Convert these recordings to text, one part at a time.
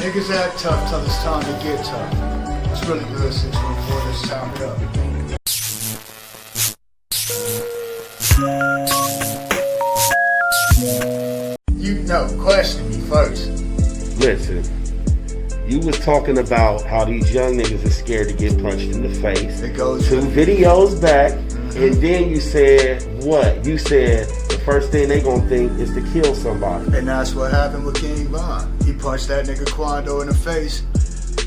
Niggas act tough till it's time to get tough. It's really good 614. Let's chop it up. Question me first. Listen, you was talking about how these young niggas are scared to get punched in the face. It goes 2 videos back, and then you said what? You said the first thing they gonna think is to kill somebody. And that's what happened with King Von. He punched that nigga Quando in the face.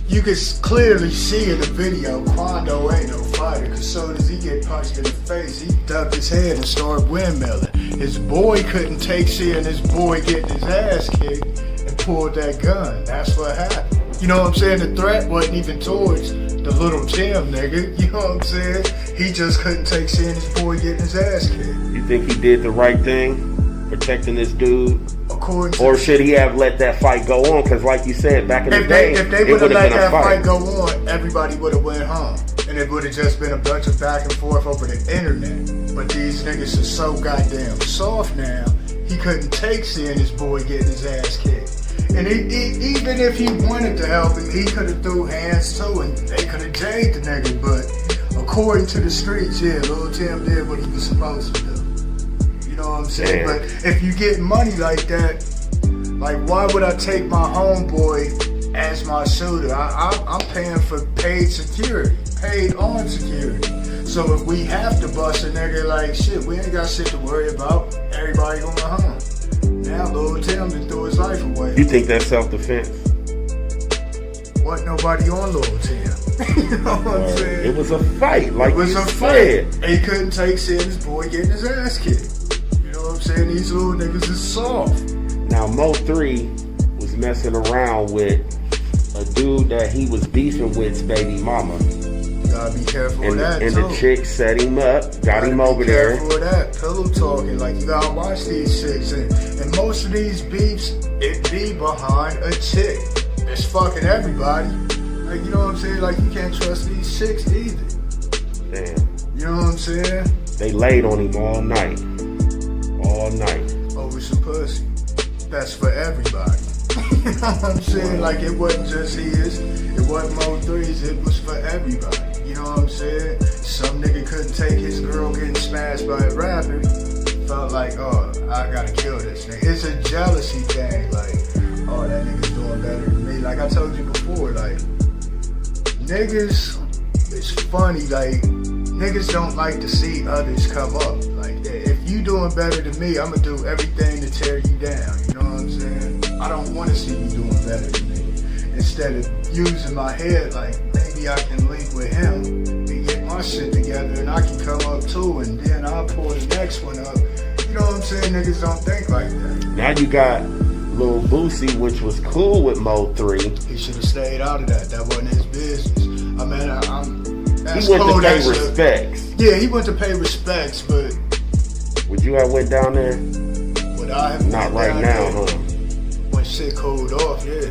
You can clearly see in the video, Quando ain't no fighter, cause soon as he get punched in the face, he ducked his head and started windmilling. His boy couldn't take seeing his boy getting his ass kicked and pulled that gun. That's what happened. You know what I'm saying? The threat wasn't even towards the little Tim nigga. You know what I'm saying? He just couldn't take seeing his boy getting his ass kicked. You think he did the right thing, protecting this dude? Or To should he have let that fight go on? Because like you said, back in the day, if they would have let that fight go on, everybody would have went home. And it would have just been a bunch of back and forth over the internet. But these niggas are so goddamn soft now, he couldn't take seeing his boy getting his ass kicked. And even if he wanted to help him, he could have threw hands too, and they could have jayed the nigga. But according to the streets, yeah, Lil Tim did what he was supposed to do. You know what I'm saying? Damn. But if you get money like that, like why would I take my homeboy as my shooter? I'm paying for paid security, paid on security. So if we have to bust a nigga, like shit, we ain't got shit to worry about. Everybody going home. Now Lil Tim done threw his life away. You think that's self-defense? Wasn't nobody on Lil Tim. You know what I'm saying? It was a fight, like it was you a said. fight. He couldn't take seeing his boy getting his ass kicked. You know what I'm saying? These little niggas is soft. Now Mo3 was messing around with a dude that he was beefing with's baby mama. You gotta be careful with that and too. the chick set him up, got him over there. Be careful with that. Pillow talking, like you gotta watch these chicks. And most of these beefs, it be behind a chick that's fucking everybody. Like, you know what I'm saying? Like, you can't trust these chicks either. Damn. You know what I'm saying? They laid on him all night. All night. Over some pussy. That's for everybody. You know what I'm saying? Like, it wasn't just his, it wasn't Mo3's, it was for everybody. You know what I'm saying? Some nigga couldn't take his girl getting smashed by a rapper. Felt like, oh, I gotta kill this nigga. It's a jealousy thing, like, oh, that nigga's doing better than me. Like I told you before, like, niggas, it's funny, like, niggas don't like to see others come up. Like, if you doing better than me, I'm gonna do everything to tear you down. You know what I'm saying? I don't want to see you doing better than me. Instead of using my head, like, maybe I can link with him and get my shit together and I can come up too, and then I'll pull the next one up. You know what I'm saying? Niggas don't think like that. Now you got Lil Boosie, which was cool with Mo3. He should have stayed out of that. That wasn't his business. I mean, he went to pay respects. Yeah, he went to pay respects, but would you have went down there? Would I have? Not right now, huh? When shit cooled off, yeah.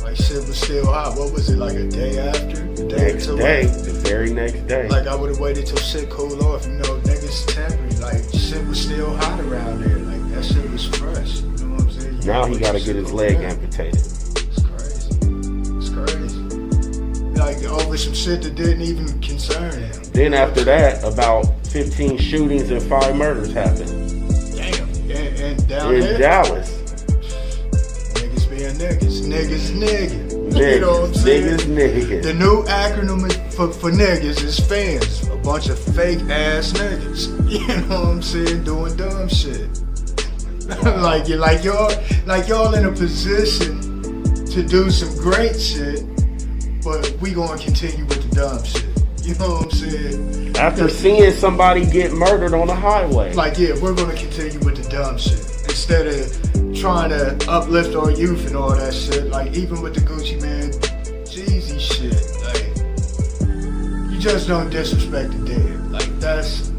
Like shit was still hot. What was it, like a day after? The Next day, the very next day. Like I would have waited till shit cooled off. You know, niggas temporary. Like shit was still hot around there. Like that shit was fresh. You know what I'm saying? Now he gotta get his leg amputated. It's crazy. It's crazy. Like over some shit that didn't even concern him. Then after that, about 15 shootings and 5 murders happened. Damn. And down in there? Dallas. Niggas being niggas. Niggas. Niggas, you know what I'm saying? Niggas. The new acronym for niggas is fans. A bunch of fake ass niggas. You know what I'm saying? Doing dumb shit. like y'all in a position to do some great shit, but we gonna continue with the dumb shit. You know what I'm saying? After seeing somebody get murdered on the highway. Like, yeah, we're gonna continue with the dumb shit. Instead of trying to uplift our youth and all that shit. Like, even with the Gucci Man, Jeezy shit. Like, you just don't disrespect the dead. Like, that's...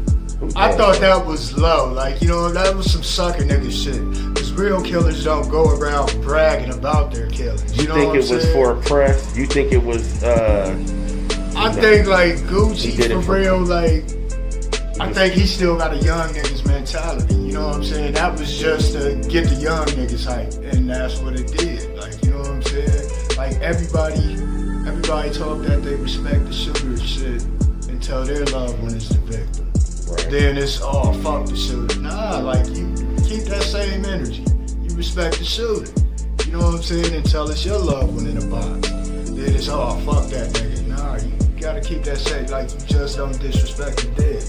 I thought that was low. Like, you know, that was some sucker nigga shit. Because real killers don't go around bragging about their killings. You know think it was for a press? You think it was, I think, like, Gucci, for real, like, I think he still got a young niggas mentality. You know what I'm saying? That was just to get the young niggas hype. And that's what it did. Like, you know what I'm saying? Like, everybody talk that they respect the shooter and shit until their loved one is the victim. Right. Then it's fuck the shooter. Nah, like you keep that same energy. You respect the shooter. You know what I'm saying? Until it's your loved one in the box. Then it's fuck that nigga. Nah, you gotta keep that same, like you just don't disrespect the dead.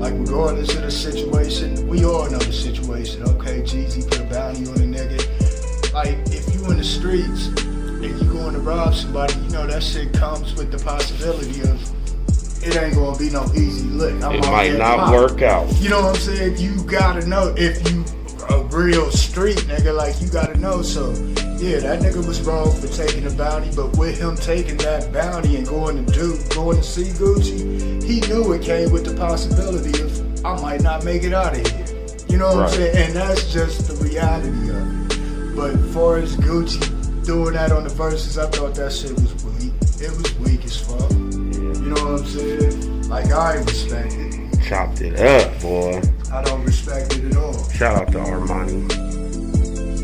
Like regardless of the situation, we all know the situation. Okay, Jeezy put a bounty on a nigga. Like if you in the streets and you going to rob somebody, you know that shit comes with the possibility of it ain't gonna be no easy lick. It might not work out. You know what I'm saying? You gotta know if you a real street nigga, like you gotta know. So yeah, that nigga was wrong for taking the bounty, but with him taking that bounty and going to see Gucci, he knew it came with the possibility of I might not make it out of here. You know what I'm saying? And that's just the reality of it. But as far as Gucci doing that on the verses, I thought that shit was weak. It was weak as fuck. You know what I'm saying? Like I ain't respect it. Chopped it up, boy. I don't respect it at all. Shout out to Armani.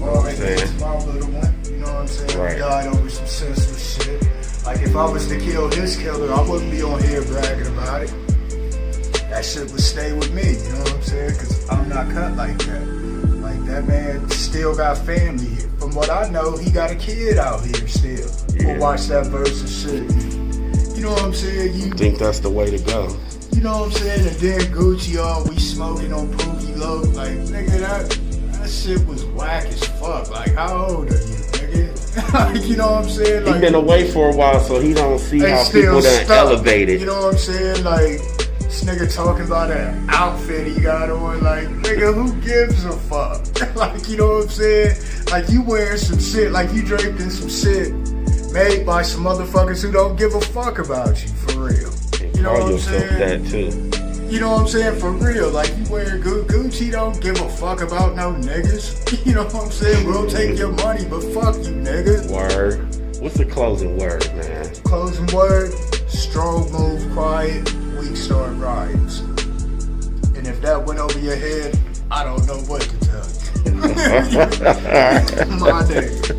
It's my little one. You know what I'm saying? Right. He died over some senseless shit. Like if I was to kill his killer, I wouldn't be on here bragging about it. That shit would stay with me. You know what I'm saying? Because I'm not cut like that. Like that man still got family here. From what I know, he got a kid out here still. Who watch that verse and shit. You know what I'm saying? You think that's the way to go. You know what I'm saying? And then Gucci, we smoking on Pookie Low. Like, nigga, that shit was whack as fuck. Like, how old are you, nigga? Like, you know what I'm saying? Like, he been away for a while, so he don't see how people done elevated. You know what I'm saying? Like, this nigga talking about an outfit he got on. Like, nigga, who gives a fuck? Like, you know what I'm saying? Like, you wearing some shit, like you draped in some shit made by some motherfuckers who don't give a fuck about you, for real. You know what I'm saying? That too. You know what I'm saying? For real. Like, you wearing Gucci, don't give a fuck about no niggas. You know what I'm saying? We'll take your money, but fuck you, nigga. Word. What's the closing word, man? Closing word, strong move, quiet, weak start riots. And if that went over your head, I don't know what to tell you. My nigga.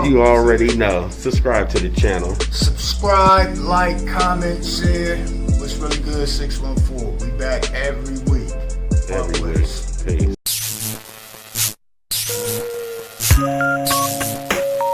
You already know. Subscribe to the channel. Subscribe, like, comment, share. What's really good, 614. We back every week. Every week. Peace.